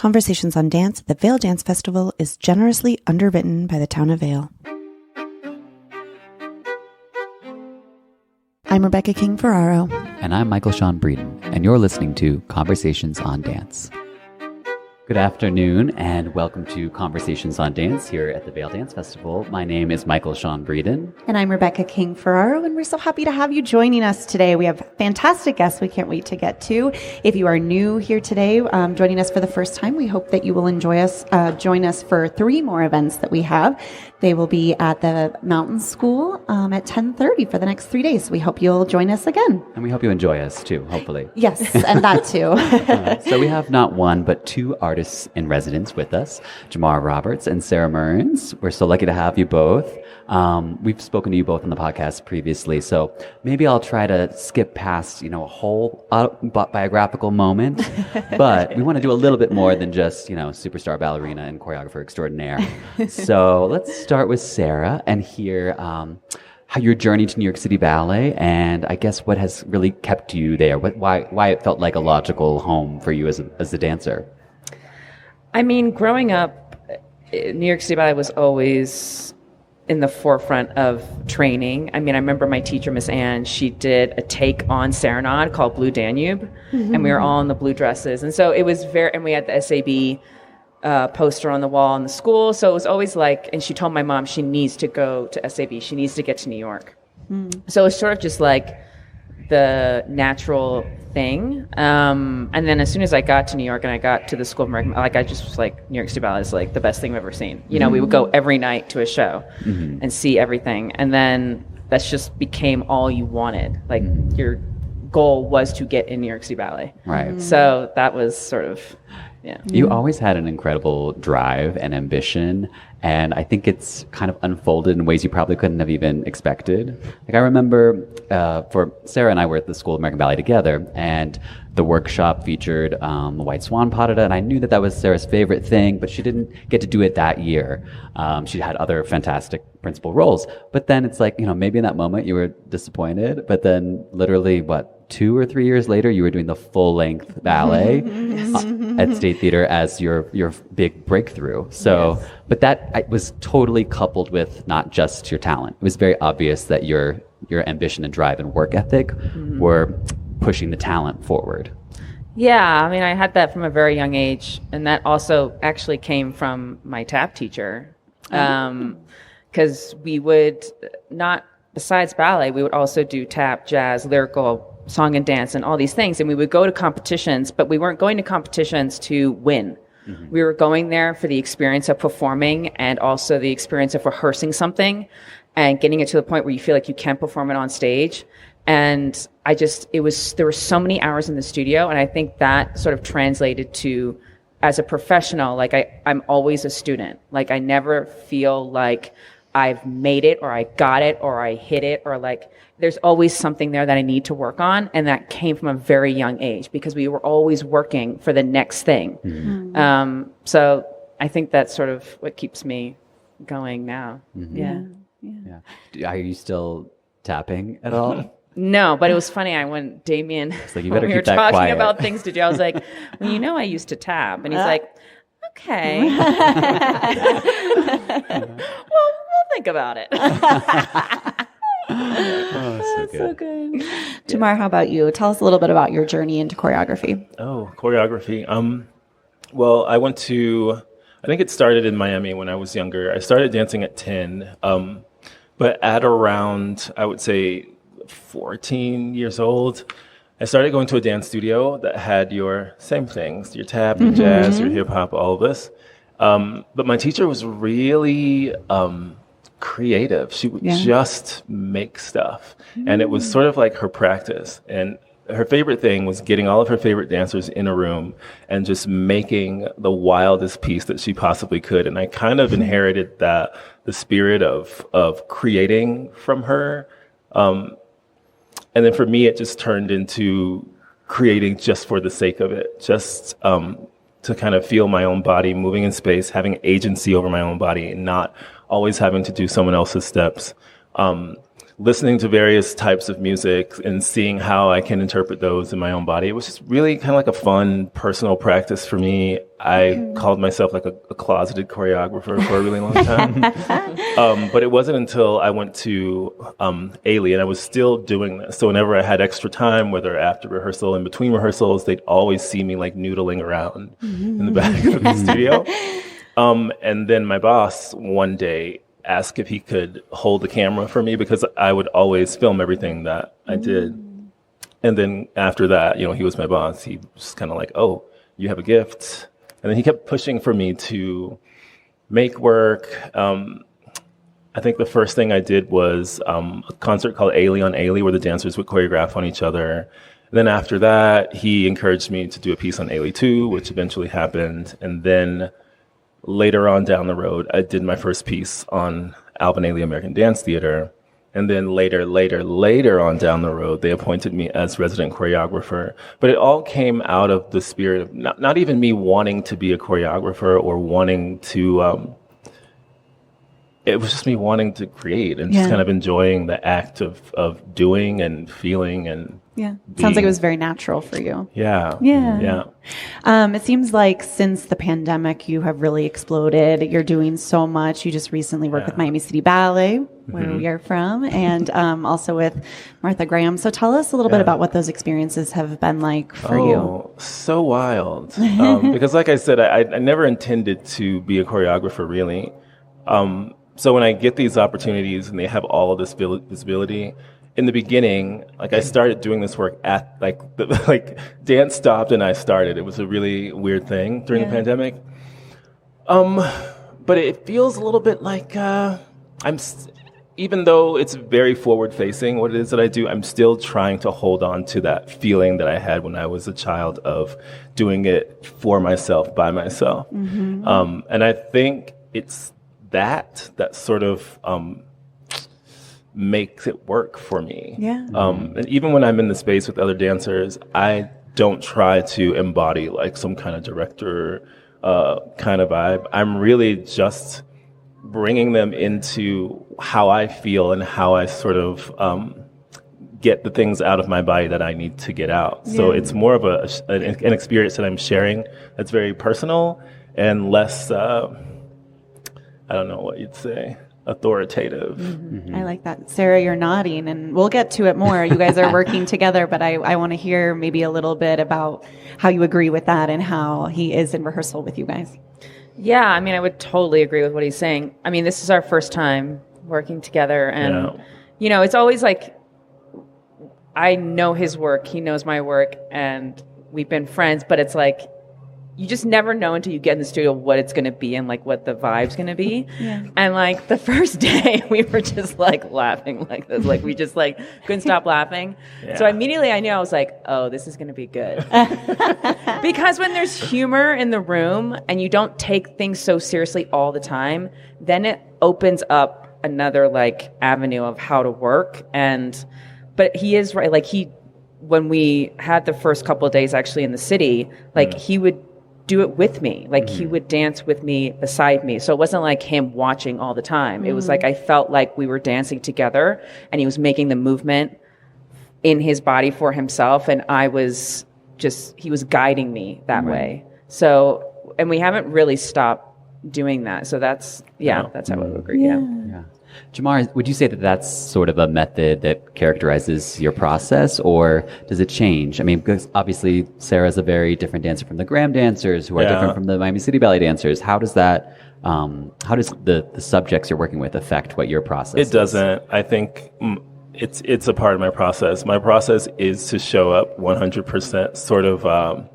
Conversations on Dance at the Vail Dance Festival is generously underwritten by the town of Vail. I'm Rebecca King Ferraro. And I'm Michael Sean Breeden, and you're listening to Conversations on Dance. Good afternoon, and welcome to Conversations on Dance here at the Vail Dance Festival. My name is Michael Sean Breeden. And I'm Rebecca King Ferraro, and we're so happy to have you joining us today. We have fantastic guests we can't wait to get to. If you are new here today, joining us for the first time, we hope that you will join us for 3 more events that we have. They will be at the Mountain School at 10:30 for the next 3 days. We hope you'll join us again. And we hope you enjoy us too, hopefully. Yes, and that too. So we have not one, but 2 artists in residence with us, Jamar Roberts and Sara Mearns. We're so lucky to have you both. We've spoken to you both on the podcast previously, so maybe I'll try to skip past, a whole biographical moment, but we want to do a little bit more than just, superstar ballerina and choreographer extraordinaire. So let's start with Sara and hear how your journey to New York City Ballet, and I guess what has really kept you there, why it felt like a logical home for you as a dancer. I mean, growing up, New York City Ballet was always in the forefront of training. I mean, I remember my teacher, Miss Ann, she did a take on Serenade called Blue Danube, and we were all in the blue dresses. And so it was and we had the SAB poster on the wall in the school. So it was always like, and she told my mom she needs to go to SAB. She needs to get to New York. So it was sort of just like the natural thing. And then as soon as I got to New York and I got to the School of American, I just was like, New York City Ballet is like the best thing I've ever seen. We would go every night to a show and see everything. And then that just became all you wanted. Like your goal was to get in New York City Ballet. Right. So that was sort of, yeah. You always had an incredible drive and ambition, and I think it's kind of unfolded in ways you probably couldn't have even expected. Like I remember for Sara and I were at the School of American Ballet together, and the workshop featured the White Swan pas de deux, and I knew that was Sara's favorite thing, but she didn't get to do it that year. She had other fantastic principal roles, but then it's like, maybe in that moment you were disappointed, but then literally 2 or 3 years later, you were doing the full-length ballet at State Theater as your big breakthrough. So, yes. But that was totally coupled with not just your talent. It was very obvious that your ambition and drive and work ethic were pushing the talent forward. Yeah, I mean, I had that from a very young age, and that also actually came from my tap teacher, because we would not, besides ballet, we would also do tap, jazz, lyrical, song and dance, and all these things, and we would go to competitions, but we weren't going to competitions to win. We were going there for the experience of performing and also the experience of rehearsing something and getting it to the point where you feel like you can perform it on stage. And there were so many hours in the studio, and I think that sort of translated to, as a professional, like I'm always a student. Like I never feel like I've made it or I got it or I hit it, or like there's always something there that I need to work on. And that came from a very young age because we were always working for the next thing. So I think that's sort of what keeps me going now. Yeah. Are you still tapping at all? No, but it was funny. When Damien, like, you better when we were keep that talking quiet about things to do, I was like, well, I used to tap. And he's like, okay. Well, we'll think about it. So good. Jamar, how about you? Tell us a little bit about your journey into choreography. Oh, choreography. Well, I think it started in Miami when I was younger. I started dancing at 10, but at around, I would say, 14 years old, I started going to a dance studio that had your same things, your tap, your jazz, your hip hop, all of this. But my teacher was really creative. She would just make stuff. And it was sort of like her practice. And her favorite thing was getting all of her favorite dancers in a room and just making the wildest piece that she possibly could. And I kind of inherited the spirit of creating from her. And then for me, it just turned into creating just for the sake of it, just to kind of feel my own body moving in space, having agency over my own body, and not always having to do someone else's steps. listening to various types of music and seeing how I can interpret those in my own body. It was just really kind of like a fun personal practice for me. I called myself like a closeted choreographer for a really long time. But it wasn't until I went to Ailey, and I was still doing this. So whenever I had extra time, whether after rehearsal and between rehearsals, they'd always see me like noodling around in the back of the studio. And then my boss one day asked if he could hold the camera for me because I would always film everything that I did. And then after that, he was my boss. He was kind of like, oh, you have a gift. And then he kept pushing for me to make work. I think the first thing I did was a concert called Ailey on Ailey, where the dancers would choreograph on each other. And then after that, he encouraged me to do a piece on Ailey 2, which eventually happened. And then later on down the road, I did my first piece on Alvin Ailey American Dance Theater. And then later on down the road, they appointed me as resident choreographer. But it all came out of the spirit of not even me wanting to be a choreographer or wanting to, it was just me wanting to create and just kind of enjoying the act of doing and feeling and Sounds like it was very natural for you. Yeah. It seems like since the pandemic, you have really exploded. You're doing so much. You just recently worked with Miami City Ballet, where we are from, and also with Martha Graham. So tell us a little bit about what those experiences have been like for you. So wild. Because like I said, I never intended to be a choreographer, really. So when I get these opportunities and they have all of this visibility, in the beginning, like I started doing this work at like dance stopped and I started. It was a really weird thing during the pandemic. But it feels a little bit like even though it's very forward facing, what it is that I do, I'm still trying to hold on to that feeling that I had when I was a child of doing it for myself, by myself. And I think it's that sort of makes it work for me. And even when I'm in the space with other dancers, I don't try to embody like some kind of director kind of vibe. I'm really just bringing them into how I feel and how I sort of get the things out of my body that I need to get out. So it's more of an experience that I'm sharing that's very personal and less, I don't know what you'd say, authoritative. I like that. Sara, you're nodding, and we'll get to it more. You guys are working together, but I want to hear maybe a little bit about how you agree with that and how he is in rehearsal with you guys. Yeah, I mean, I would totally agree with what he's saying. I mean, this is our first time working together, and, it's always like, I know his work, he knows my work, and we've been friends, but it's like, you just never know until you get in the studio what it's going to be and like what the vibe's going to be. And like the first day we were just like laughing like this, like we just like couldn't stop laughing. So immediately I knew, I was like, oh, this is going to be good. Because when there's humor in the room and you don't take things so seriously all the time, then it opens up another like avenue of how to work. But he is right. Like when we had the first couple of days actually in the city, like he would do it with me. Like he would dance with me, beside me. So it wasn't like him watching all the time. It was like I felt like we were dancing together and he was making the movement in his body for himself. And he was guiding me that way. So, and we haven't really stopped doing that. So that's how I would agree. Jamar, would you say that that's sort of a method that characterizes your process, or does it change? I mean, because obviously Sara's a very different dancer from the Graham dancers, who are different from the Miami City Ballet dancers. How does that, how does the subjects you're working with affect what your process is? It doesn't. I think it's a part of my process. My process is to show up 100% sort of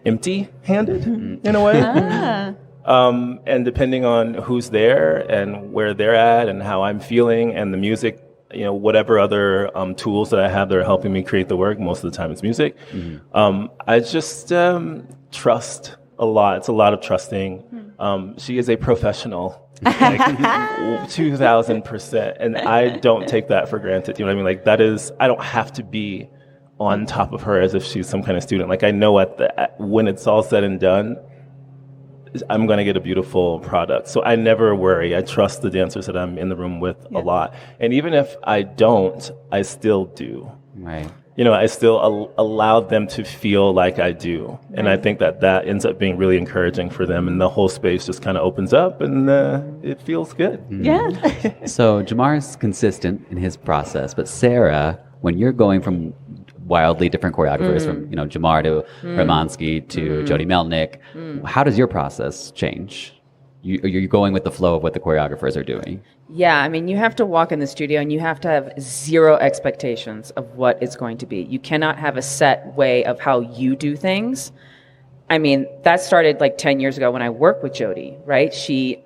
empty-handed in a way. And depending on who's there and where they're at and how I'm feeling and the music, whatever other tools that I have that are helping me create the work, most of the time it's music. I just trust a lot. It's a lot of trusting. She is a professional, like 2,000%. And I don't take that for granted. You know what I mean? Like that is, I don't have to be on top of her as if she's some kind of student. Like I know when it's all said and done, I'm going to get a beautiful product. So I never worry. I trust the dancers that I'm in the room with a lot. And even if I don't, I still do. Right. I still allow them to feel like I do. And I think that ends up being really encouraging for them. And the whole space just kind of opens up and it feels good. Yeah. So Jamar's consistent in his process, but Sara, when you're going from wildly different choreographers, from Jamar to Ratmansky to Jody Melnick, how does your process change? You're going with the flow of what the choreographers are doing. Yeah, I mean, you have to walk in the studio and you have to have zero expectations of what it's going to be. You cannot have a set way of how you do things. I mean, that started like 10 years ago when I worked with Jody, right?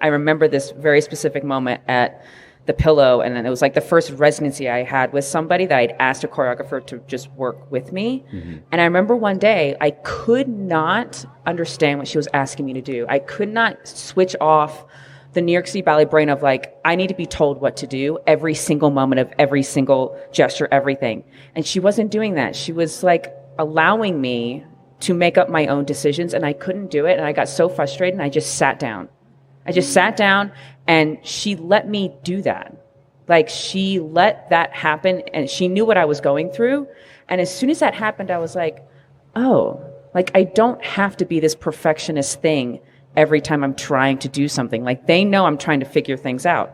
I remember this very specific moment at the Pillow, and then it was like the first residency I had with somebody that I'd asked a choreographer to just work with me. And I remember one day I could not understand what she was asking me to do. I could not switch off the New York City Ballet brain of like, I need to be told what to do every single moment of every single gesture, everything. And she wasn't doing that. She was like allowing me to make up my own decisions, and I couldn't do it. And I got so frustrated and I just sat down. And she let me do that. Like, she let that happen, and she knew what I was going through. And as soon as that happened, I was like, oh, like, I don't have to be this perfectionist thing every time I'm trying to do something. Like, they know I'm trying to figure things out.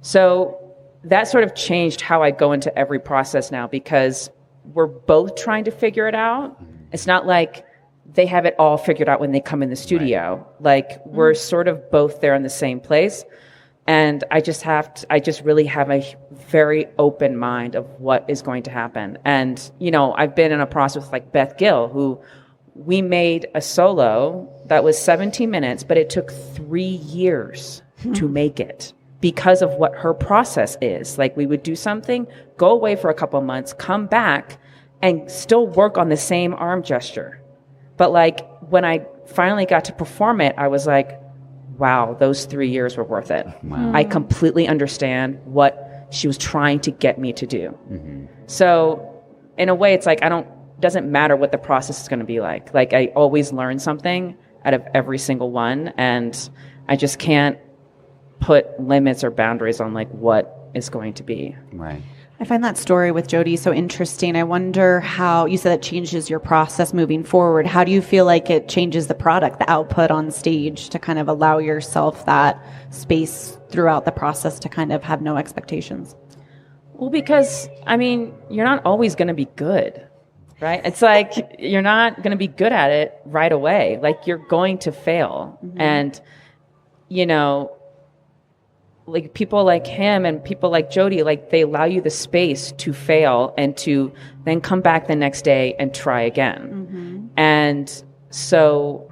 So that sort of changed how I go into every process now, because we're both trying to figure it out. It's not like they have it all figured out when they come in the studio. Right. Like, we're sort of both there in the same place. And I just really have a very open mind of what is going to happen. And, I've been in a process with like Beth Gill, who we made a solo that was 17 minutes, but it took 3 years to make it because of what her process is. Like, we would do something, go away for a couple of months, come back, and still work on the same arm gesture. But like, when I finally got to perform it, I was like, wow, those 3 years were worth it. Wow. I completely understand what she was trying to get me to do. So in a way, it's like, doesn't matter what the process is going to be like. Like, I always learn something out of every single one, and I just can't put limits or boundaries on like what is going to be. Right. I find that story with Jody so interesting. I wonder how, you said it changes your process moving forward. How do you feel like it changes the product, the output on stage, to kind of allow yourself that space throughout the process to kind of have no expectations? Well, because, I mean, you're not always going to be good, right? It's like, you're not going to be good at it right away. Like, you're going to fail. And, like, people like him and people like Jody, like, they allow you the space to fail and to then come back the next day and try again. And so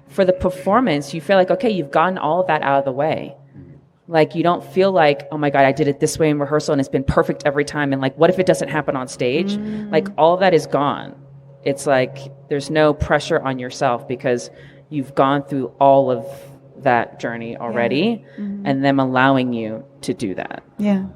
for the performance, you feel like, okay, you've gotten all of that out of the way. Like, you don't feel like, oh my God, I did it this way in rehearsal and it's been perfect every time. And like, what if it doesn't happen on stage? Like, all of that is gone. It's like, there's no pressure on yourself because you've gone through all of that journey already, and them allowing you to do that. Yeah.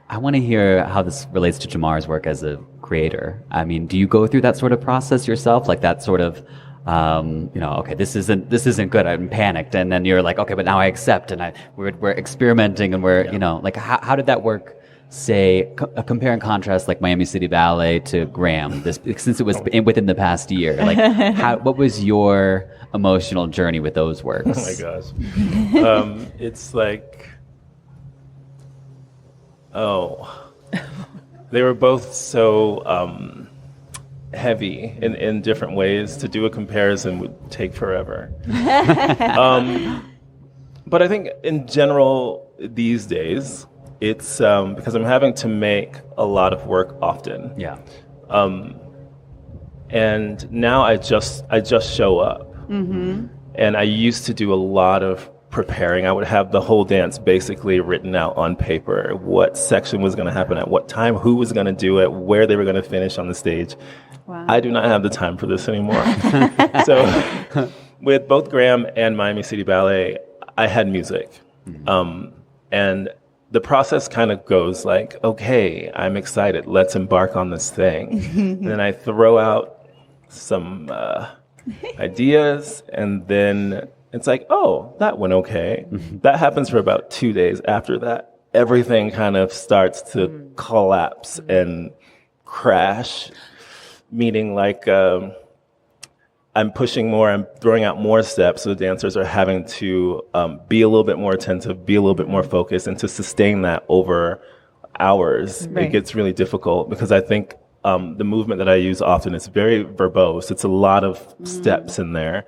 I want to hear how this relates to Jamar's work as a creator. I mean, do you go through that sort of process yourself? Like, that sort of, okay, this isn't good. I'm panicked. And then you're like, okay, but now I accept, and we're experimenting, and we're, like, how did that work? Say, compare and contrast like Miami City Ballet to Graham, since it was within the past year. Like, what was your emotional journey with those works? Oh my gosh. It's like, they were both so heavy in different ways. To do a comparison would take forever. But I think in general these days, it's because I'm having to make a lot of work often. Yeah. And now I just show up. And I used to do a lot of preparing. I would have the whole dance basically written out on paper, what section was going to happen at what time, who was going to do it, where they were going to finish on the stage. Wow. I do not have the time for this anymore. So with both Graham and Miami City Ballet, I had music. And the process kind of goes like, okay, I'm excited. Let's embark on this thing. And then I throw out some ideas, and then it's like, oh, that went okay. That happens for about 2 days. After that, everything kind of starts to collapse and crash, meaning like I'm pushing more, I'm throwing out more steps, so the dancers are having to be a little bit more attentive, be a little bit more focused, and to sustain that over hours, it gets really difficult because I think the movement that I use often is very verbose. It's a lot of steps in there.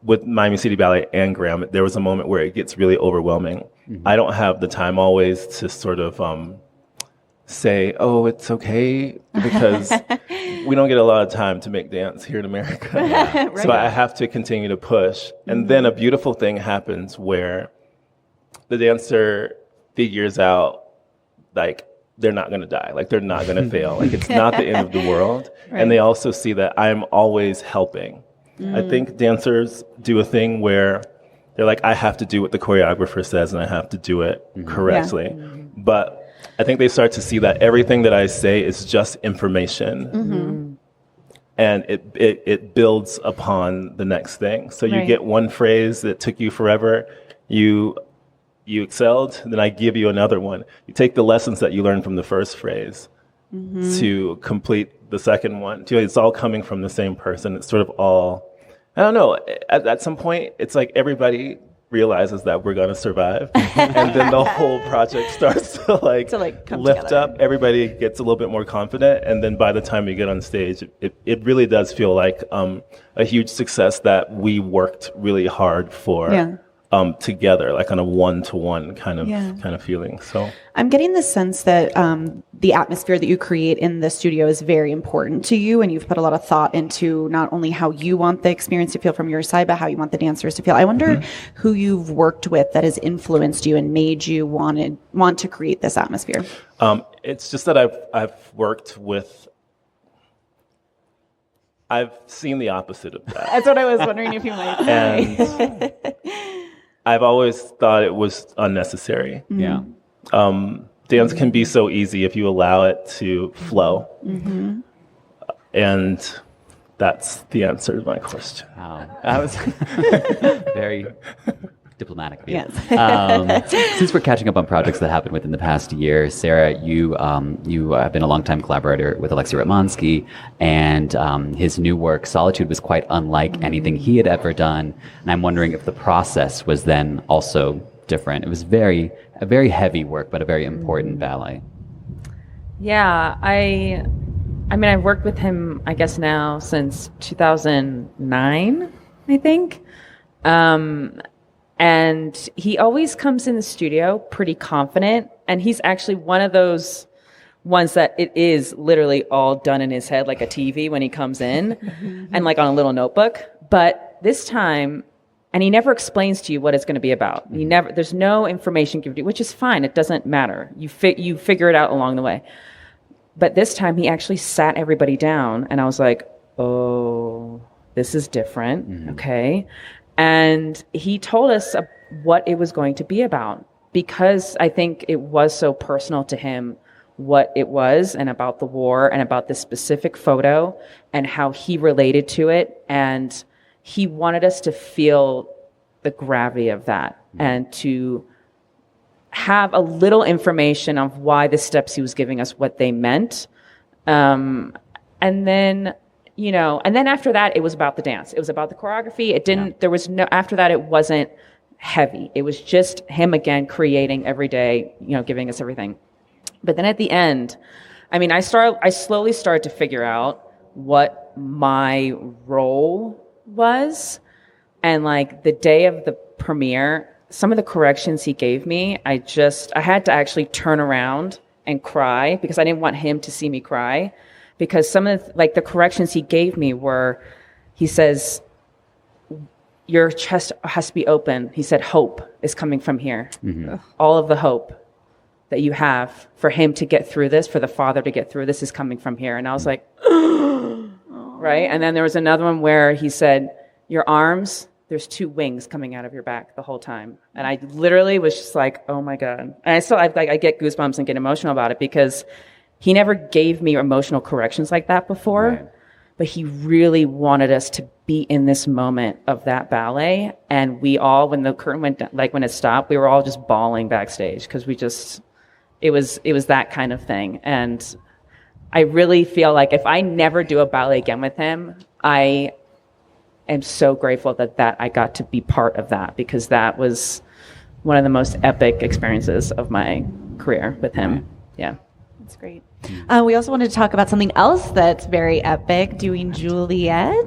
With Miami City Ballet and Graham, there was a moment where it gets really overwhelming. I don't have the time always to sort of say, oh, it's okay, because we don't get a lot of time to make dance here in America. Right. So I have to continue to push. And then a beautiful thing happens where the dancer figures out, like, they're not going to die. Like, they're not going to fail. Like, it's not the end of the world. Right. And they also see that I'm always helping. I think dancers do a thing where they're like, I have to do what the choreographer says and I have to do it correctly. But I think they start to see that everything that I say is just information. And it builds upon the next thing. So you get one phrase that took you forever, you excelled, then I give you another one. You take the lessons that you learned from the first phrase to complete the second one. It's all coming from the same person. It's sort of all, I don't know, at some point, it's like everybody realizes that we're going to survive. And then the whole project starts to lift together. Up. Everybody gets a little bit more confident. And then by the time we get on stage, it really does feel like a huge success that we worked really hard for. Together, like on a one-to-one kind of feeling. So I'm getting the sense that the atmosphere that you create in the studio is very important to you, and you've put a lot of thought into not only how you want the experience to feel from your side, but how you want the dancers to feel. I wonder who you've worked with that has influenced you and made you want to create this atmosphere. It's just that I've worked with. I've seen the opposite of that. That's what I was wondering if you might say. And I've always thought it was unnecessary. Dance can be so easy if you allow it to flow. And that's the answer to my question. Wow. That was very diplomatic. Yes. Since we're catching up on projects that happened within the past year, Sara, you have been a longtime collaborator with Alexei Ratmansky, and his new work, Solitude, was quite unlike anything he had ever done. And I'm wondering if the process was then also different. It was a very heavy work, but a very important ballet. Yeah, I mean, I've worked with him, I guess now since 2009, I think. And he always comes in the studio pretty confident. And he's actually one of those ones that it is literally all done in his head, like a TV when he comes in and like on a little notebook. But this time, and he never explains to you what it's going to be about. There's no information given to you, which is fine. It doesn't matter. You figure it out along the way. But this time he actually sat everybody down and I was like, oh, this is different. Okay. And he told us what it was going to be about, because I think it was so personal to him what it was, and about the war, and about this specific photo, and how he related to it. And he wanted us to feel the gravity of that, and to have a little information of why the steps he was giving us, what they meant. And then after that, it was about the dance. It was about the choreography. After that, it wasn't heavy. It was just him again creating every day, giving us everything. But then at the end, I mean, I slowly started to figure out what my role was. And like the day of the premiere, some of the corrections he gave me, I had to actually turn around and cry, because I didn't want him to see me cry. Because some of the corrections he gave me were, he says, your chest has to be open. He said, hope is coming from here. All of the hope that you have for him to get through this, for the father to get through this, is coming from here. And I was like, right? And then there was another one where he said, your arms, there's 2 wings coming out of your back the whole time. And I literally was just like, oh my God. And I get goosebumps and get emotional about it, because he never gave me emotional corrections like that before. Right. but he really wanted us to be in this moment of that ballet. And we all, when the curtain went down, like when it stopped, we were all just bawling backstage because it was that kind of thing. And I really feel like if I never do a ballet again with him, I am so grateful that I got to be part of that, because that was one of the most epic experiences of my career with him. Yeah. That's great. We also wanted to talk about something else that's very epic, doing Juliet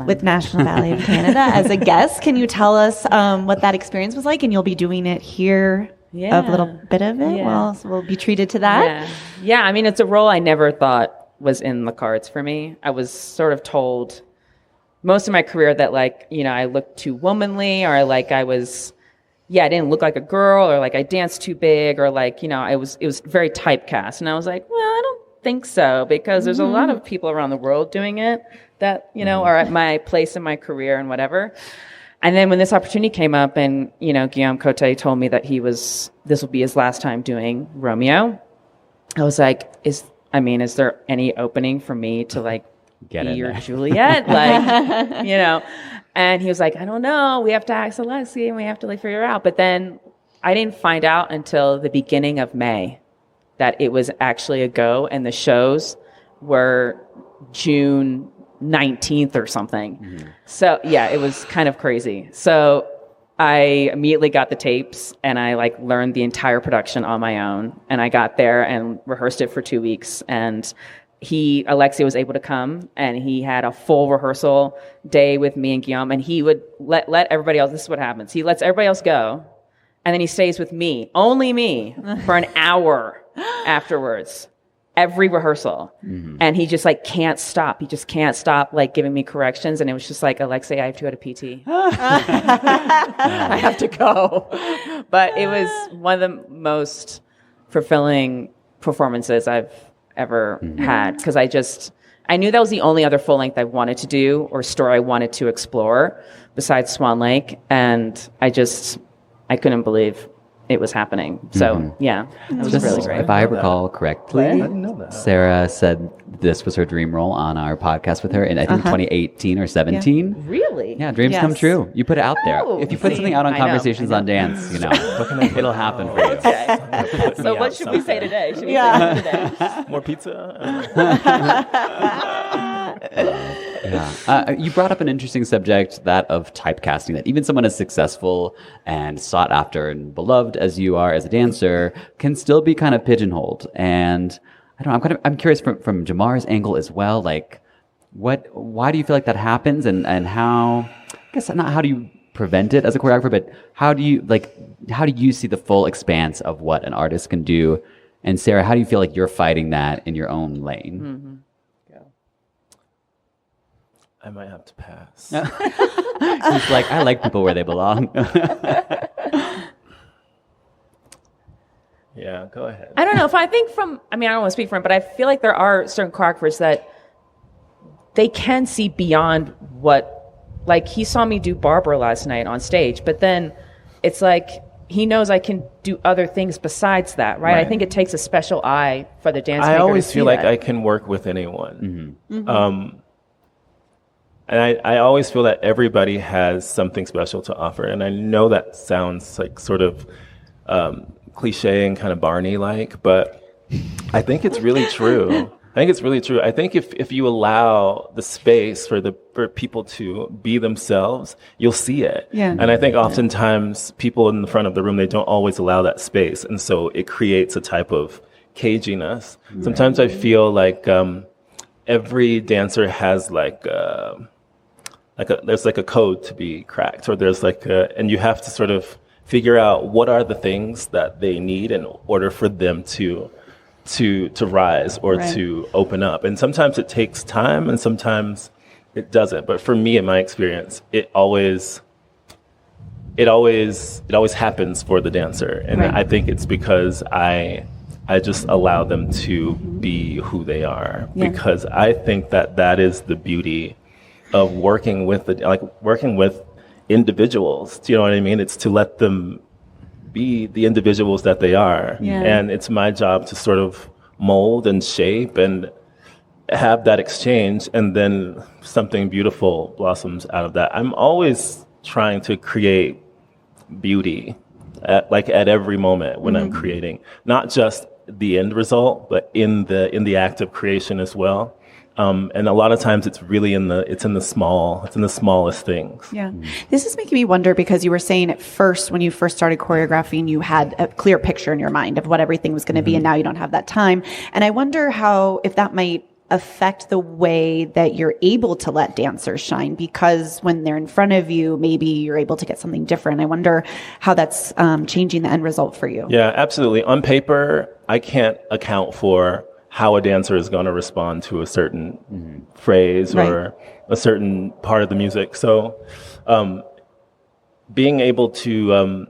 with National Ballet of Canada as a guest. Can you tell us what that experience was like? And you'll be doing it here, a little bit of it. Yeah. Well, so we'll be treated to that. Yeah. I mean, it's a role I never thought was in the cards for me. I was sort of told most of my career that, like, you know, I looked too womanly, or like I didn't look like a girl, or like I danced too big, or like, you know, it was very typecast. And I was like, well, I don't think so, because there's a lot of people around the world doing it that, you know, are at my place in my career and whatever. And then when this opportunity came up, and, you know, Guillaume Cote told me that this will be his last time doing Romeo, I was like, is there any opening for me to like be your Juliet? Like, you know. And he was like, I don't know. We have to ask Alexi, and we have to like figure it out. But then I didn't find out until the beginning of May that it was actually a go, and the shows were June 19th or something. Mm-hmm. So yeah, it was kind of crazy. So I immediately got the tapes, and I like learned the entire production on my own. And I got there and rehearsed it for 2 weeks. And Alexi was able to come, and he had a full rehearsal day with me and Guillaume, and he would let everybody else, this is what happens. He lets everybody else go, and then he stays with me, only me, for an hour afterwards, every rehearsal. Mm-hmm. And he just like can't stop. He just can't stop like giving me corrections. And it was just like, Alexi, I have to go to PT. I have to go. But it was one of the most fulfilling performances I've ever had, because I knew that was the only other full length I wanted to do, or story I wanted to explore besides Swan Lake, and I couldn't believe it was happening. So yeah, it was really great. If I recall correctly, I didn't know that. Sarah said this was her dream role on our podcast with her in, I think, 2018 or 17. Yeah. Really? Yeah, dreams come true. You put it out there. If you put something out on I Conversations know. on Dance, you know, it'll happen for you. Okay. So what should we say today? Should we say today? More pizza? You brought up an interesting subject, that of typecasting, that even someone as successful and sought after and beloved as you are as a dancer can still be kind of pigeonholed. And I don't know, I'm curious from Jamar's angle as well, like why do you feel like that happens, and how, I guess not how do you prevent it as a choreographer, but how do you see the full expanse of what an artist can do? And Sarah, how do you feel like you're fighting that in your own lane? Mm-hmm. I might have to pass. He's like, I like people where they belong. Yeah, go ahead. I don't know if I think I don't want to speak for him, but I feel like there are certain choreographers that they can see beyond what, like he saw me do Barbara last night on stage, but then it's like he knows I can do other things besides that, right? I think it takes a special eye for the dance maker. I always feel like that. I can work with anyone. Mm-hmm. And I always feel that everybody has something special to offer. And I know that sounds like sort of cliche and kind of Barney-like, but I think it's really true. I think if you allow the space for people to be themselves, you'll see it. Yeah. And I think oftentimes people in the front of the room, they don't always allow that space. And so it creates a type of caginess. Right. Sometimes I feel like every dancer has there's like a code to be cracked, or there's and you have to sort of figure out what are the things that they need in order for them to rise or to open up. And sometimes it takes time and sometimes it doesn't. But for me, in my experience, it always happens for the dancer. And I think it's because I just allow them to be who they are, because I think that is the beauty of working with individuals. Do you know what I mean? It's to let them be the individuals that they are. Yeah. And it's my job to sort of mold and shape and have that exchange, and then something beautiful blossoms out of that. I'm always trying to create beauty at every moment when I'm creating, not just the end result, but in the act of creation as well. And a lot of times it's really in the smallest things. Yeah. This is making me wonder, because you were saying at first, when you first started choreographing, you had a clear picture in your mind of what everything was going to be, and now you don't have that time. And I wonder if that might affect the way that you're able to let dancers shine, because when they're in front of you, maybe you're able to get something different. I wonder how that's changing the end result for you. Yeah, absolutely. On paper, I can't account for how a dancer is going to respond to a certain phrase or a certain part of the music. So being able to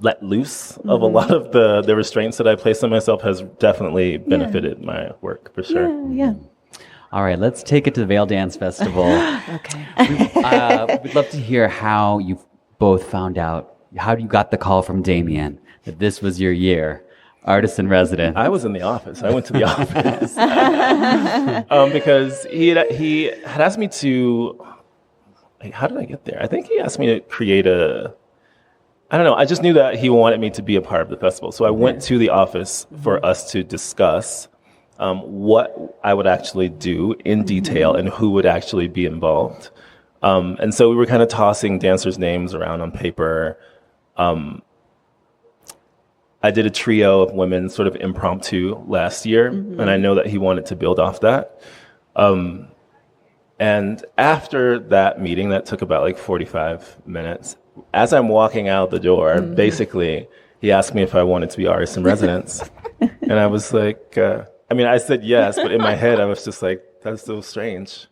let loose of a lot of the restraints that I place on myself has definitely benefited my work, for sure. Yeah. All right, let's take it to the Vail Dance Festival. Okay. We'd love to hear how you both found out, how you got the call from Damien that this was your year. Artist in residence. I was in the office. I went to the office because he had asked me to. How did I get there? I think he asked me to create I don't know. I just knew that he wanted me to be a part of the festival, so I went to the office for us to discuss what I would actually do in detail and who would actually be involved. And so we were kind of tossing dancers' names around on paper. I did a trio of women, sort of impromptu, last year, and I know that he wanted to build off that. And after that meeting, that took about like 45 minutes, as I'm walking out the door, basically, he asked me if I wanted to be artist in residence. And I was like, I said yes, but in my head, I was just like, that's so strange.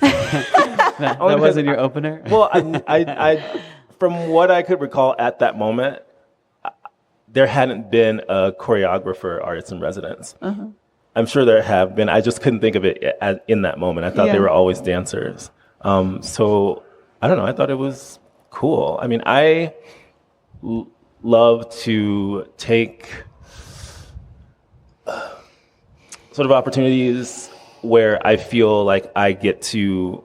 That wasn't your opener? Well, I from what I could recall at that moment, there hadn't been a choreographer artist in residence. I'm sure there have been. I just couldn't think of it in that moment. I thought they were always dancers. So I don't know. I thought it was cool. I mean, I love to take sort of opportunities where I feel like I get to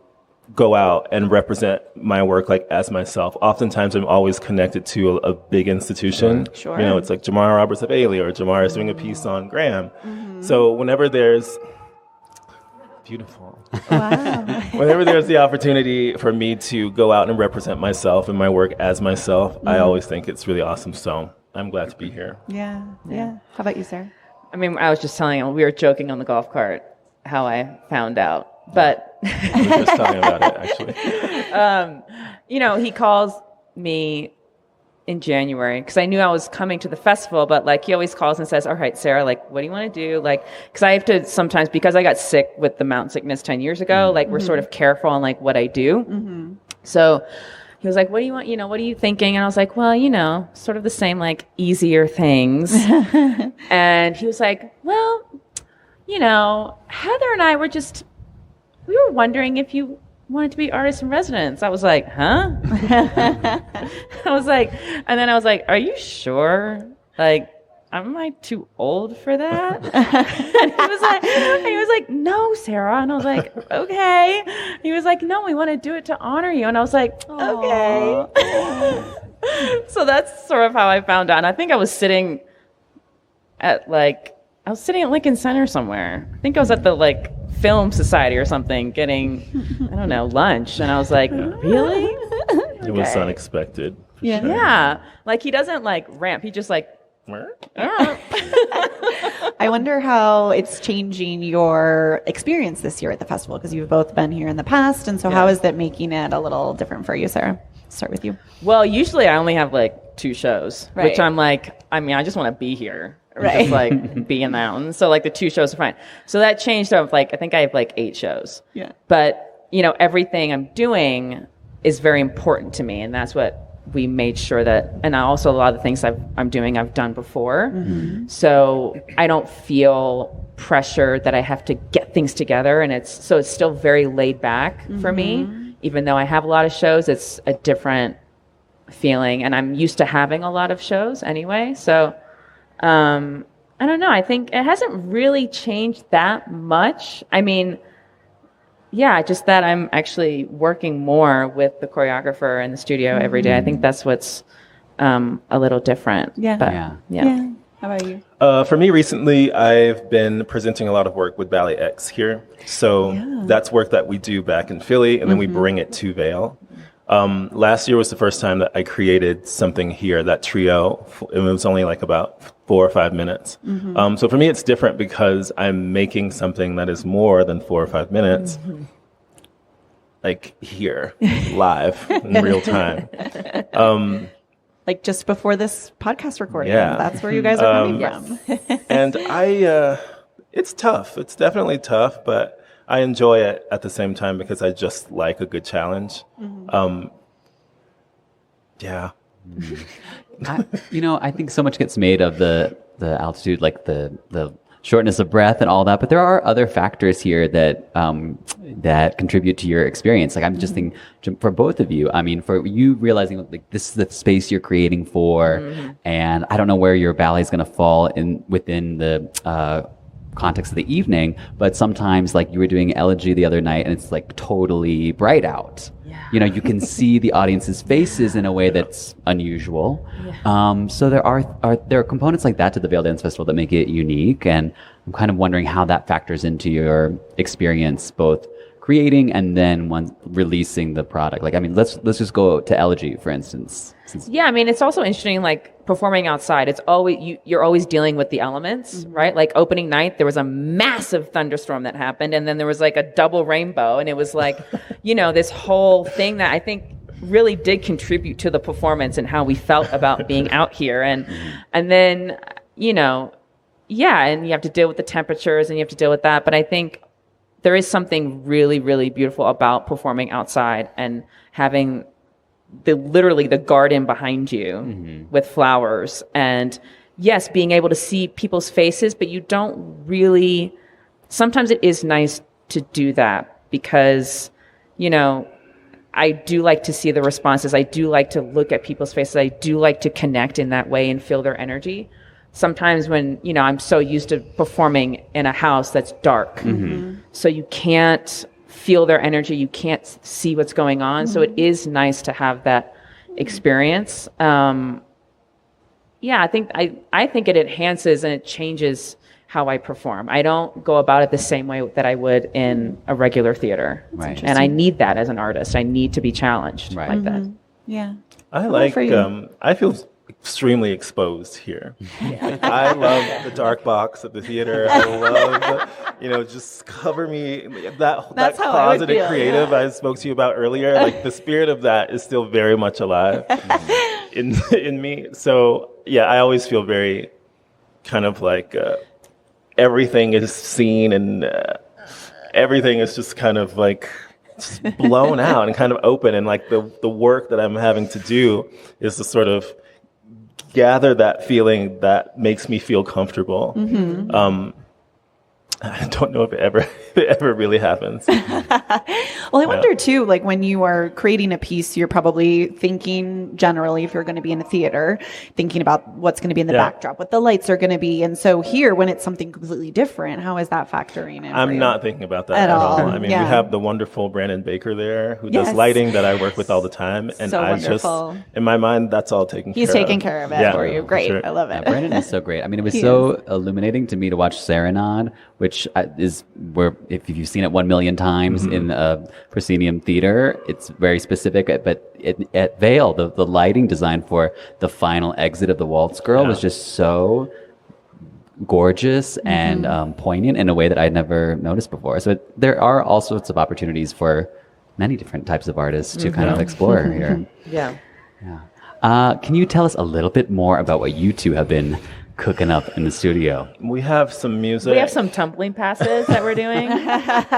go out and represent my work like as myself. Oftentimes I'm always connected to a big institution. Sure. You know, it's like Jamar Roberts of Bailey, or Jamar is doing a piece on Graham. So whenever there's beautiful. Wow. Whenever there's the opportunity for me to go out and represent myself and my work as myself, I always think it's really awesome. So I'm glad to be here. Yeah. How about you, Sarah? I mean, I was just telling him, we were joking on the golf cart how I found out, but We were just talking about it, actually. he calls me in January because I knew I was coming to the festival, but like he always calls and says, all right, Sarah, like, what do you want to do? Like, because I have to sometimes, because I got sick with the mountain sickness 10 years ago, like we're sort of careful on like what I do. So he was like, what do you want? What are you thinking? And I was like, well, sort of the same, like easier things. And he was like, well, Heather and I were we were wondering if you wanted to be artist in residence. I was like, huh? And then I was like, are you sure? Like, am I too old for that? And he was like, no, Sarah. And I was like, okay. He was like, no, we want to do it to honor you. And I was like, okay. So that's sort of how I found out. And I think I was sitting at Lincoln Center somewhere. I think I was at the Film Society or something getting, I don't know, lunch. And I was like, really? It was unexpected. Yeah. Sure. Yeah. Like he doesn't ramp. He just I wonder how it's changing your experience this year at the festival, because you've both been here in the past. And so how is that making it a little different for you, Sarah? Start with you. Well, usually I only have 2 shows, Right. which I'm I just want to be here. Right. Just be in the mountains. So the 2 shows are fine. So that changed to I think I have 8 shows. Yeah. But, everything I'm doing is very important to me. And that's what we made sure that, and also a lot of the things I'm doing, I've done before. So I don't feel pressure that I have to get things together. And it's still very laid back for me. Even though I have a lot of shows, it's a different feeling. And I'm used to having a lot of shows anyway. So, I don't know. I think it hasn't really changed that much. I mean, yeah, just that I'm actually working more with the choreographer in the studio every day. I think that's what's a little different. Yeah. But, Yeah. How about you? For me, recently, I've been presenting a lot of work with Ballet X here. So that's work that we do back in Philly, and then we bring it to Vail. Last year was the first time that I created something here, that trio. It was only like about 4 or 5 minutes. So for me, it's different because I'm making something that is more than 4 or 5 minutes, like here, live, in real time. Like just before this podcast recording. Yeah. That's where you guys are coming from. And it's tough. It's definitely tough, but I enjoy it at the same time because I just like a good challenge. Yeah. I think so much gets made of the altitude, like the shortness of breath and all that, but there are other factors here that that contribute to your experience. Like I'm just thinking for both of you, I mean, for you realizing like this is the space you're creating for, and I don't know where your ballet is going to fall within the context of the evening, but sometimes like you were doing Elegy the other night and it's like totally bright out. You can see the audience's faces in a way that's unusual. So there are components like that to the Vail Dance Festival that make it unique, and I'm kind of wondering how that factors into your experience, both creating and then releasing the product. Like, I mean, let's just go to Elegy, for instance. Yeah, I mean, it's also interesting, like performing outside. It's always you're always dealing with the elements, right? Like opening night, there was a massive thunderstorm that happened, and then there was like a double rainbow, and it was like, this whole thing that I think really did contribute to the performance and how we felt about being out here, and then and you have to deal with the temperatures and you have to deal with that. But I think there is something really, really beautiful about performing outside and having literally the garden behind you with flowers, and yes, being able to see people's faces, but you don't really, sometimes it is nice to do that because, I do like to see the responses. I do like to look at people's faces. I do like to connect in that way and feel their energy. Sometimes when, I'm so used to performing in a house that's dark, so you can't feel their energy, you can't see what's going on. So it is nice to have that experience. I think it enhances and it changes how I perform. I don't go about it the same way that I would in a regular theater. Right. And I need that as an artist. I need to be challenged like that. Yeah. I feel extremely exposed here. I love the dark box of the theater. I love, just cover me. That closeted creative I spoke to you about earlier, like the spirit of that is still very much alive in me. So yeah, I always feel very kind of like everything is seen and everything is just kind of like just blown out and kind of open, and like the work that I'm having to do is to sort of gather that feeling that makes me feel comfortable. I don't know if it ever really happens. Well, I wonder too, like when you are creating a piece, you're probably thinking generally, if you're going to be in a theater, thinking about what's going to be in the backdrop, what the lights are going to be. And so here, when it's something completely different, how is that factoring in? I'm not thinking about that at all. I mean, we have the wonderful Brandon Baker there who does lighting that I work with all the time. And so I wonderful. just, in my mind, that's all taken care of. He's taking care of it for you. Great. Sure. I love it. Brandon is so great. I mean, it was so illuminating to me to watch Serenade, which is where, if you've seen it 1 million times in a proscenium theater, it's very specific. But at Vail, the lighting design for the final exit of the Waltz Girl was just so gorgeous and poignant in a way that I'd never noticed before. So there are all sorts of opportunities for many different types of artists to kind of explore here. Yeah. Can you tell us a little bit more about what you two have been cooking up in the studio? We have some music. We have some tumbling passes that we're doing.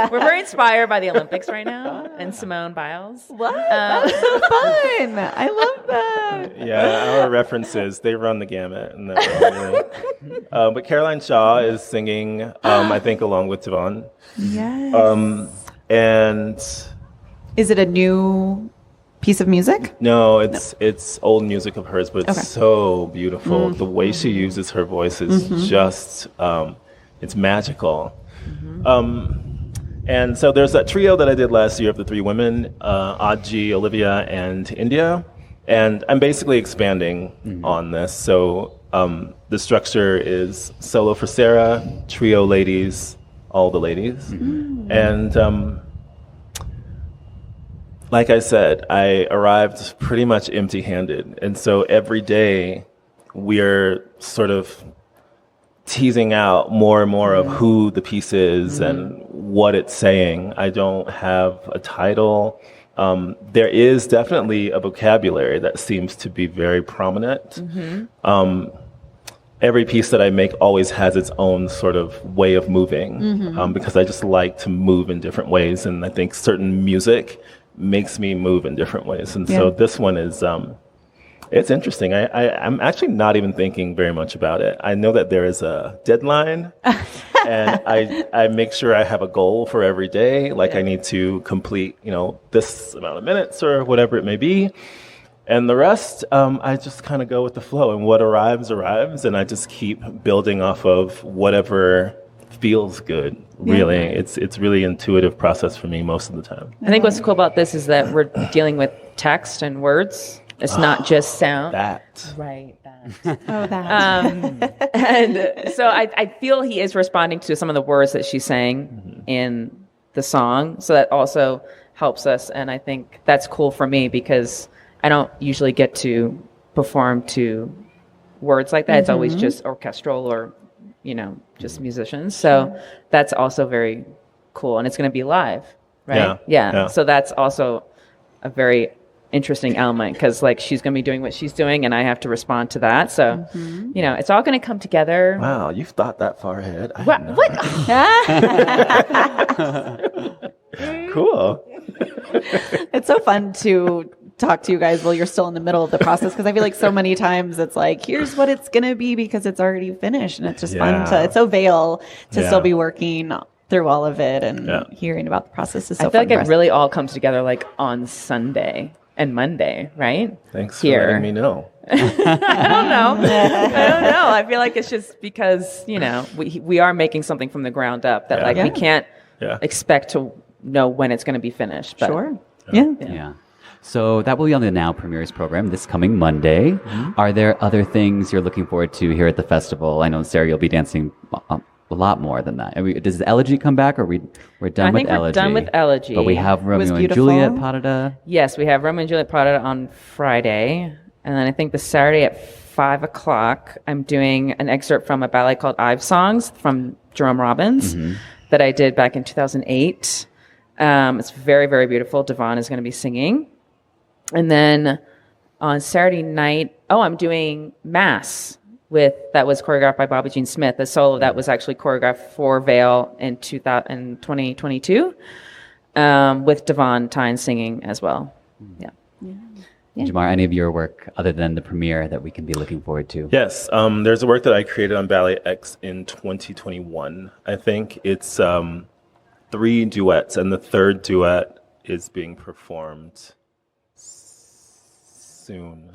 We're very inspired by the Olympics right now and Simone Biles. What? That's so fun. I love that. Yeah, our references, they run the gamut. And but Caroline Shaw is singing, I think, along with Tavon. Yes. And is it a new piece of music? No, it's old music of hers, but it's so beautiful. The way she uses her voice is just, it's magical. And so there's that trio that I did last year of the three women, Aji, Olivia, and India. And I'm basically expanding on this. So the structure is solo for Sara, trio ladies, all the ladies. And like I said, I arrived pretty much empty-handed. And so every day we're sort of teasing out more and more of who the piece is and what it's saying. I don't have a title. There is definitely a vocabulary that seems to be very prominent. Every piece that I make always has its own sort of way of moving, because I just like to move in different ways. And I think certain music makes me move in different ways. And so this one is, it's interesting. I'm actually not even thinking very much about it. I know that there is a deadline, and I make sure I have a goal for every day. Like I need to complete, this amount of minutes or whatever it may be. And the rest, I just kind of go with the flow, and what arrives, and I just keep building off of whatever feels good. Really, it's really intuitive process for me most of the time. I think what's cool about this is that we're dealing with text and words. It's not just sound. That. Right. That. That. And so I feel he is responding to some of the words that she's saying in the song. So that also helps us. And I think that's cool for me because I don't usually get to perform to words like that. It's always just orchestral or, just musicians. So that's also very cool. And it's going to be live, right? Yeah. So that's also a very interesting element because she's going to be doing what she's doing and I have to respond to that. So, it's all going to come together. Wow. You've thought that far ahead. What? Cool. It's so fun to talk to you guys while you're still in the middle of the process because I feel like so many times it's like, here's what it's going to be because it's already finished and it's just fun it's so Vail to still be working through all of it and hearing about the process is so fun. I feel like it really all comes together on Sunday and Monday, right? Thanks for letting me know. I don't know. I feel like it's just because, we are making something from the ground up that we can't expect to know when it's going to be finished. But, sure. Yeah. So that will be on the Now Premieres program this coming Monday. Are there other things you're looking forward to here at the festival? I know, Sara, you'll be dancing a lot more than that. Does Elegy come back, or we're done with Elegy? I think we're done with Elegy. But we have Romeo and Juliet Parada. Yes, we have Romeo and Juliet Parada on Friday. And then I think the Saturday at 5 o'clock, I'm doing an excerpt from a ballet called Ives Songs from Jamar Roberts that I did back in 2008. It's very, very beautiful. Devon is going to be singing. And then on Saturday night, I'm doing Mass that was choreographed by Bobby Jean Smith, a solo that was actually choreographed for Vail in 2022, with Devon Tyne singing as well. Yeah. Jamar, any of your work other than the premiere that we can be looking forward to? Yes, there's a work that I created on Ballet X in 2021. I think it's 3 duets, and the third duet is being performed soon.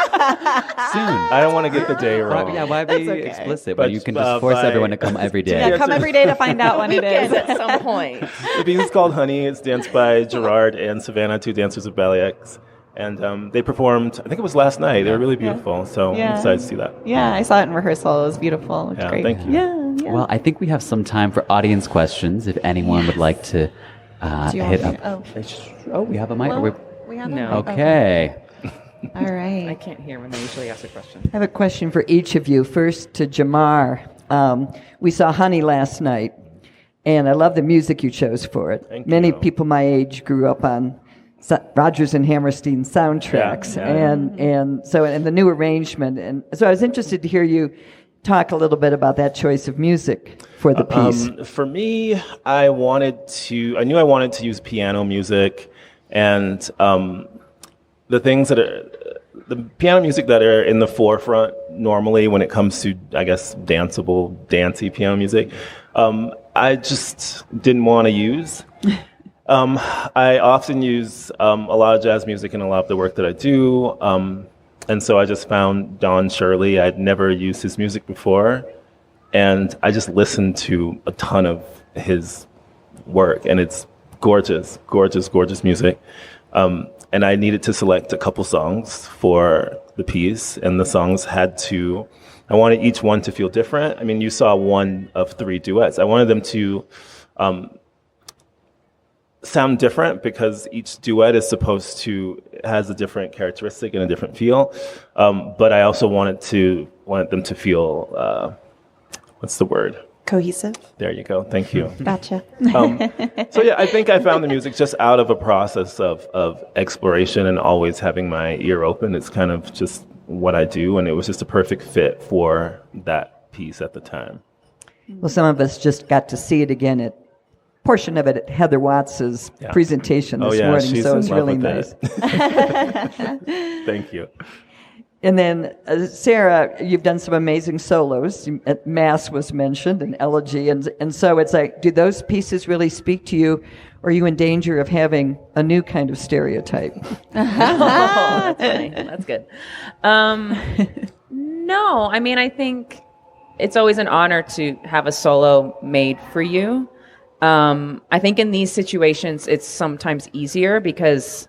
I don't want to get the day wrong. Why be explicit when you can just force everyone to come every day? Yeah, come every day to find out when it is at some point. The piece is called Honey. It's danced by Gerard and Savannah, 2 dancers of Ballet X. And they performed, I think it was last night. They were really beautiful. So I'm excited to see that. Yeah, I saw it in rehearsal. It was beautiful. It was great. Thank you. Yeah. Well, I think we have some time for audience questions if anyone would like to hit up. We have a mic. We have No. Okay. All right. I can't hear when they usually ask a question. I have a question for each of you. First to Jamar. We saw Honey last night, and I love the music you chose for it. Thank Many you. people my age grew up on Rodgers and Hammerstein soundtracks, and so the new arrangement. And so I was interested to hear you talk a little bit about that choice of music for the piece. For me, I knew I wanted to use piano music, and the things that are the piano music that are in the forefront normally when it comes to, I guess, dancey piano music, I just didn't want to use. I often use a lot of jazz music in a lot of the work that I do. And so I just found Don Shirley. I'd never used his music before. And I just listened to a ton of his work. And it's gorgeous, gorgeous, gorgeous music. And I needed to select a couple songs for the piece. And the songs I wanted each one to feel different. I mean, you saw one of 3 duets. I wanted them to sound different because each duet is has a different characteristic and a different feel. But I also wanted them to feel, what's the word? Cohesive. There you go. Thank you. Gotcha. So yeah, I think I found the music just out of a process of exploration and always having my ear open. It's kind of just what I do, and it was just a perfect fit for that piece at the time. Well, some of us just got to see it again portion of it at Heather Watts's presentation this morning, so it was really nice. Thank you. And then, Sara, you've done some amazing solos. Mass was mentioned, and elegy, and so it's like, do those pieces really speak to you, or are you in danger of having a new kind of stereotype? That's funny. That's good. No, I mean, I think it's always an honor to have a solo made for you. I think in these situations, it's sometimes easier because,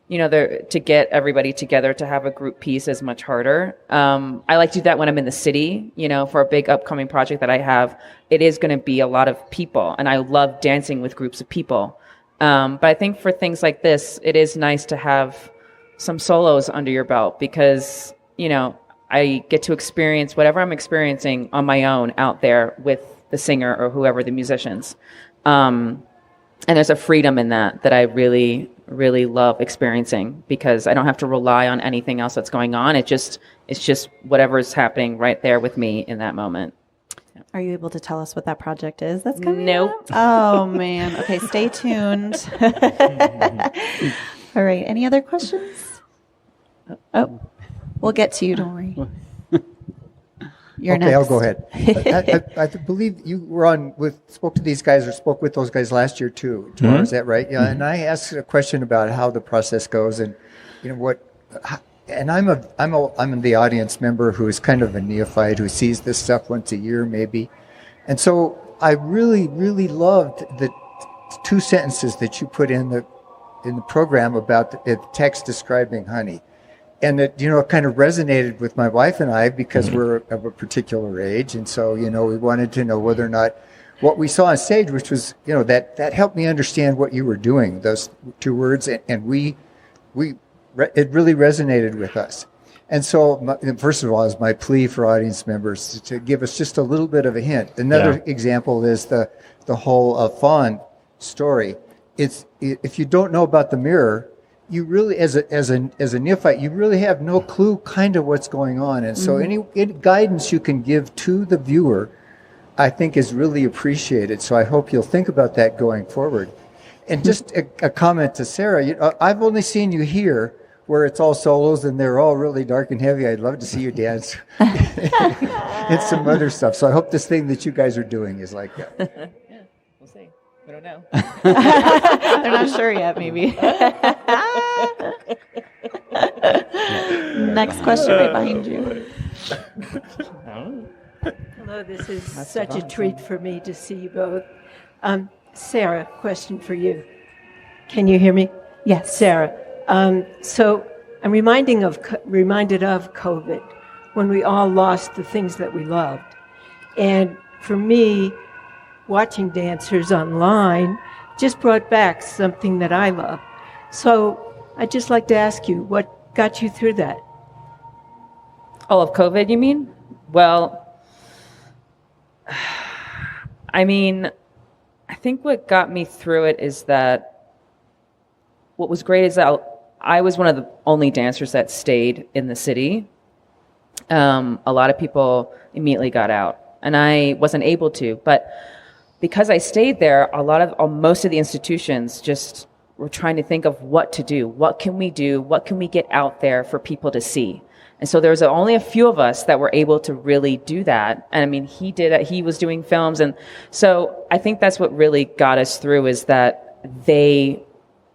to get everybody together to have a group piece is much harder. I like to do that when I'm in the city, for a big upcoming project that I have. It is going to be a lot of people, and I love dancing with groups of people. But I think for things like this, it is nice to have some solos under your belt because, I get to experience whatever I'm experiencing on my own out there with the singer or whoever the musicians. And there's a freedom in that I really, really love experiencing because I don't have to rely on anything else that's going on. It's just whatever is happening right there with me in that moment. Are you able to tell us what that project is that's coming Nope. up? Oh, man. Okay, stay tuned. All right. Any other questions? Oh, we'll get to you. Don't worry. You're okay, next. I'll go ahead. I believe you were spoke to these guys or spoke with those guys last year too. Jamar, is that right? Yeah. And I asked a question about how the process goes and, and I'm the audience member who is kind of a neophyte who sees this stuff once a year maybe. And so I really, really loved the 2 sentences that you put in the program about the text describing honey. And it, kind of resonated with my wife and I because we're of a particular age. And so, we wanted to know whether or not what we saw on stage, which was, that helped me understand what you were doing, those 2 words. And it really resonated with us. And so, first of all, is my plea for audience members to give us just a little bit of a hint. Another example is the whole fawn story. It's, if you don't know about the mirror, you really, as a neophyte, you really have no clue kind of what's going on. And so any guidance you can give to the viewer, I think is really appreciated. So I hope you'll think about that going forward. And just a comment to Sara, I've only seen you here where it's all solos and they're all really dark and heavy. I'd love to see you dance and some other stuff. So I hope this thing that you guys are doing is like that. We'll see. We don't know. They're not sure yet, maybe. Next question right behind you. Hello, this is such a treat for me to see you both. Sara, question for you. Can you hear me? Yes. Sara, so I'm reminded of COVID, when we all lost the things that we loved. And for me, watching dancers online just brought back something that I love. So I'd just like to ask you, what got you through that? All of COVID, you mean? Well, I think what got me through it is that what was great is that I was one of the only dancers that stayed in the city. A lot of people immediately got out, and I wasn't able to. But because I stayed there, most of the institutions just were trying to think of what to do. What can we do? What can we get out there for people to see? And so there was only a few of us that were able to really do that. And he did it. He was doing films. And so I think that's what really got us through, is that they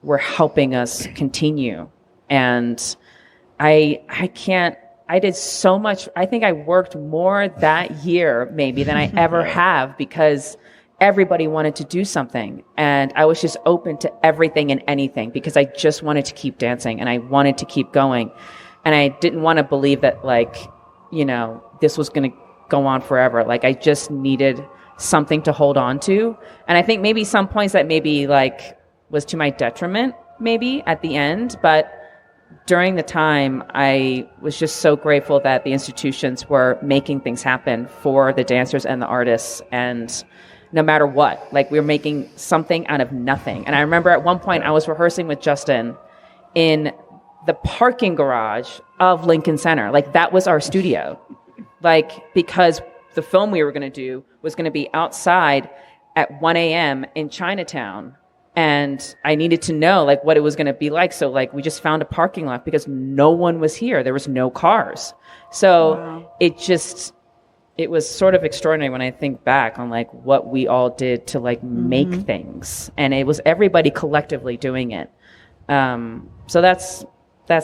were helping us continue. And I did so much. I think I worked more that year maybe than I ever have, because everybody wanted to do something. And I was just open to everything and anything, because I just wanted to keep dancing and I wanted to keep going. And I didn't want to believe that, like, you know, this was going to go on forever. Like, I just needed something to hold on to. And I think maybe some points that maybe like was to my detriment maybe at the end, but during the time, I was just so grateful that the institutions were making things happen for the dancers and the artists. And no matter what, like, we were making something out of nothing. And I remember at one point I was rehearsing with Justin in the parking garage of Lincoln Center. Like, that was our studio. Like, because the film we were going to do was going to be outside at 1 a.m. in Chinatown. And I needed to know, like, what it was going to be like. So, like, we just found a parking lot because no one was here. There was no cars. So it was sort of extraordinary when I think back on, like, what we all did to, like, make things. And it was everybody collectively doing it. So that's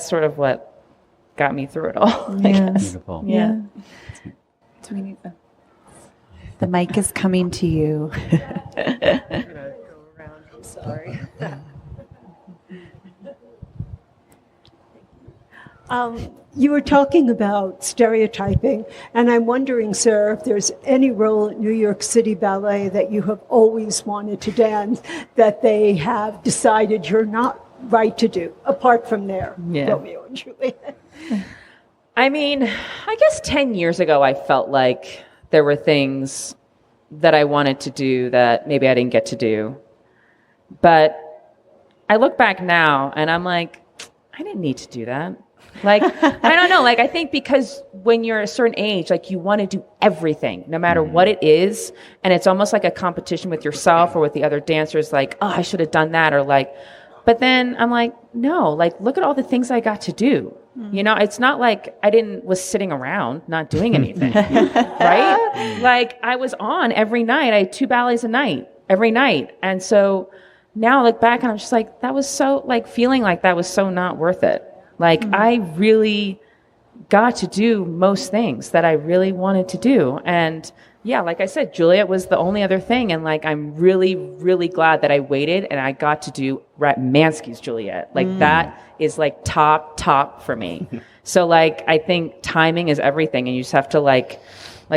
sort of what got me through it all, I guess. Beautiful. Yeah. The mic is coming to you. Sorry. You were talking about stereotyping, and I'm wondering, sir, if there's any role at New York City Ballet that you have always wanted to dance that they have decided you're not right to do, apart from their Romeo and Juliet. I mean, I guess 10 years ago, I felt like there were things that I wanted to do that maybe I didn't get to do. But I look back now and I'm like, I didn't need to do that. Like, I don't know. Like, I think because when you're a certain age, like, you want to do everything, no matter what it is. And it's almost like a competition with yourself or with the other dancers. Like, oh, I should have done that. Or like, but then I'm like, no, like, look at all the things I got to do. You know, it's not like I was sitting around not doing anything, right? Like, I was on every night. I had 2 ballets a night, every night. And so now I look back and I'm just like, that was so, like, feeling like that was so not worth it. Like, I really got to do most things that I really wanted to do. And yeah, like I said, Juliet was the only other thing. And, like, I'm really, really glad that I waited and I got to do Ratmansky's Juliet. Like, that is, like, top for me. So, like, I think timing is everything. And you just have to, like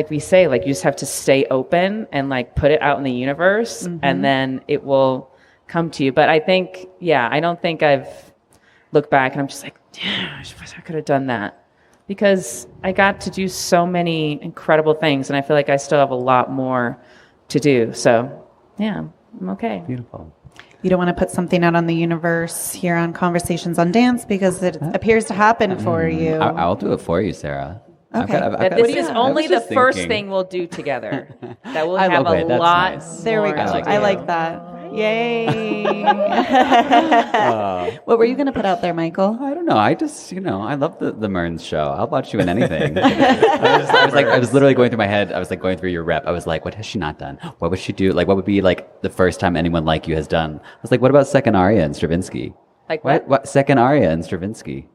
we say, like, you just have to stay open and, like, put it out in the universe and then it will come to you. But I think, I don't think I've looked back and I'm just like, damn, I wish I could have done that. Because I got to do so many incredible things, and I feel like I still have a lot more to do. So, yeah, I'm okay. Beautiful. You don't want to put something out on the universe here on Conversations on Dance because it appears to happen for you. I'll do it for you, Sarah. Okay. This is only the first thing we'll do together. That will have a lot. Nice. There we go. I like that. Yay. What were you going to put out there, Michael? I don't know. I just, I love the Mearns show. I'll watch you in anything. I was literally going through my head. I was like going through your rep. I was like, what has she not done? What would she do? Like, what would be like the first time anyone like you has done? I was like, what about second aria in Stravinsky? Like what? Second aria in Stravinsky?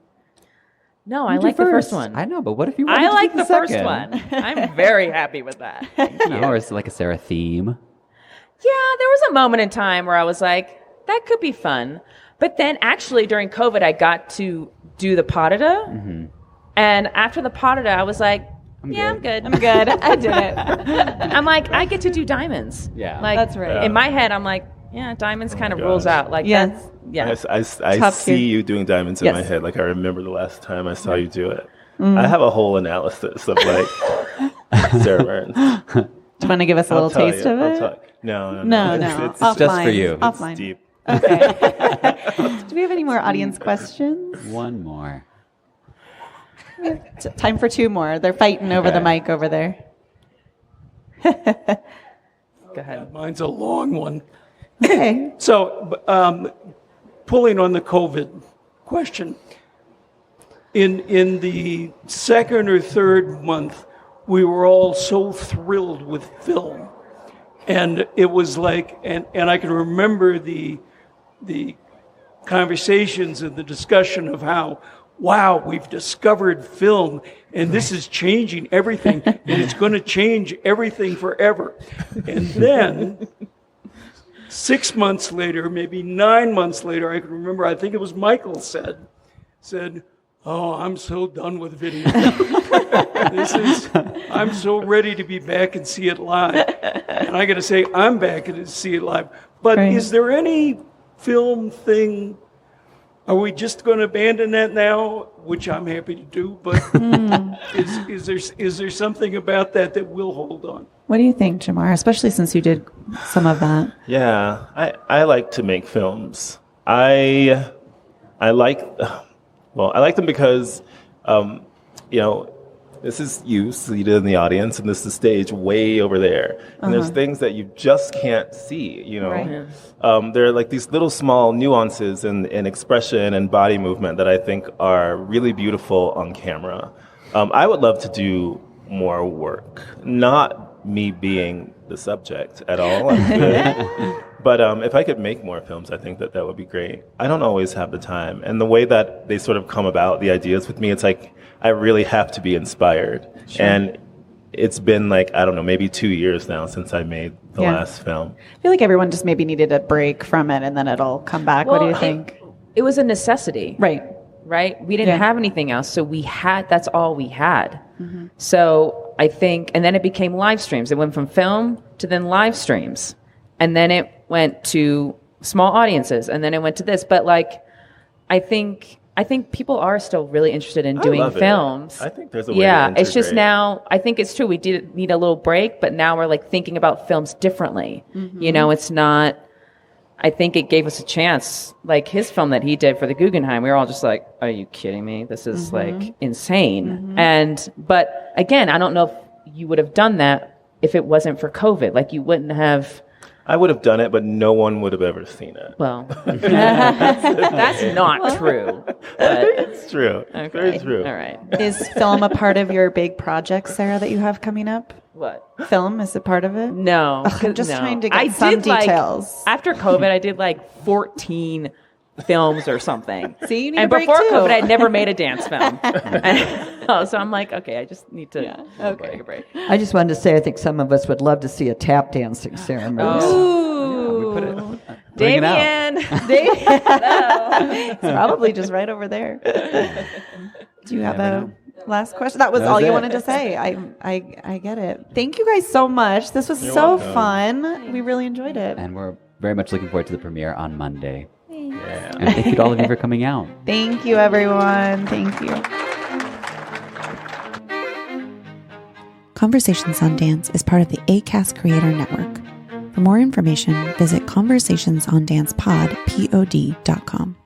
No, I like the first one. I know, but what if you I like the first second? one. I'm very happy with that. Or is it like a Sarah theme? Yeah, there was a moment in time where I was like, that could be fun. But then actually during COVID, I got to do the pas de deux. And after the pas de deux, I was like, I'm good. I did it. I'm like, I get to do diamonds. Yeah. Like, that's right. In my head, I'm like, diamonds kind of rules out. Like, that's, I see you doing diamonds in my head. Like, I remember the last time I saw you do it. I have a whole analysis of, like, Sara Mearns. Do you want to give us a little taste of it? No. It's just for you. Offline. It's deep. Okay. Do we have any more audience questions? One more. Time for 2 more. They're fighting over the mic over there. Go ahead. Mine's a long one. Okay. So, pulling on the COVID question, in the second or third month, we were all so thrilled with film. And it was like, and I can remember the the conversations and the discussion of how, wow, we've discovered film and this is changing everything and it's going to change everything forever. And then 6 months later, maybe 9 months later, I can remember, I think it was Michael said, oh, I'm so done with video. I'm so ready to be back and see it live. And I got to say, I'm back and see it live. But is there any film thing? Are we just going to abandon that now? Which I'm happy to do. But is there something about that will hold on? What do you think, Jamar? Especially since you did some of that. Yeah, I like to make films. I like them because, this is you seated in the audience, and this is the stage way over there. And there's things that you just can't see, Right. There are like these little small nuances in expression and body movement that I think are really beautiful on camera. I would love to do more work, not me being the subject at all. I'm good. But if I could make more films, I think that would be great. I don't always have the time. And the way that they sort of come about, the ideas with me, it's like I really have to be inspired. Sure. And it's been like, I don't know, maybe 2 years now since I made the last film. I feel like everyone just maybe needed a break from it and then it'll come back. What do you think? It was a necessity. Right. We didn't have anything else. So that's all we had. Mm-hmm. So I think, and then it became live streams. It went from film to then live streams. And then it went to small audiences, and then it went to this. But I think people are still really interested in doing films. I think there's a way to integrate. It's just now, I think it's true. We did need a little break, but now we're thinking about films differently. Mm-hmm. It's not, I think it gave us a chance. Like his film that he did for the Guggenheim, we were all just like, are you kidding me? This is insane. Mm-hmm. But again, I don't know if you would have done that if it wasn't for COVID. You wouldn't have. I would have done it, but no one would have ever seen it. Well, that's not true. But. It's true. Okay. Very true. All right. Is film a part of your big project, Sarah, that you have coming up? What? Film, is it part of it? No. I'm just trying to get some details. After COVID, I did 14 films or something. See, you need and a break before too. COVID, I'd never made a dance film. So I'm like, okay, I just need to take a break. I just wanted to say I think some of us would love to see a tap dancing Sara Mearns. Ooh. Damien. It's probably just right over there. Do you have a last question? That was all you wanted to say. I get it. Thank you guys so much. This was so fun. We really enjoyed it. And we're very much looking forward to the premiere on Monday. Yeah. And thank you to all of you for coming out. Thank you, everyone. Thank you. Conversations on Dance is part of the ACAST Creator Network. For more information, visit conversationsondancepod.com.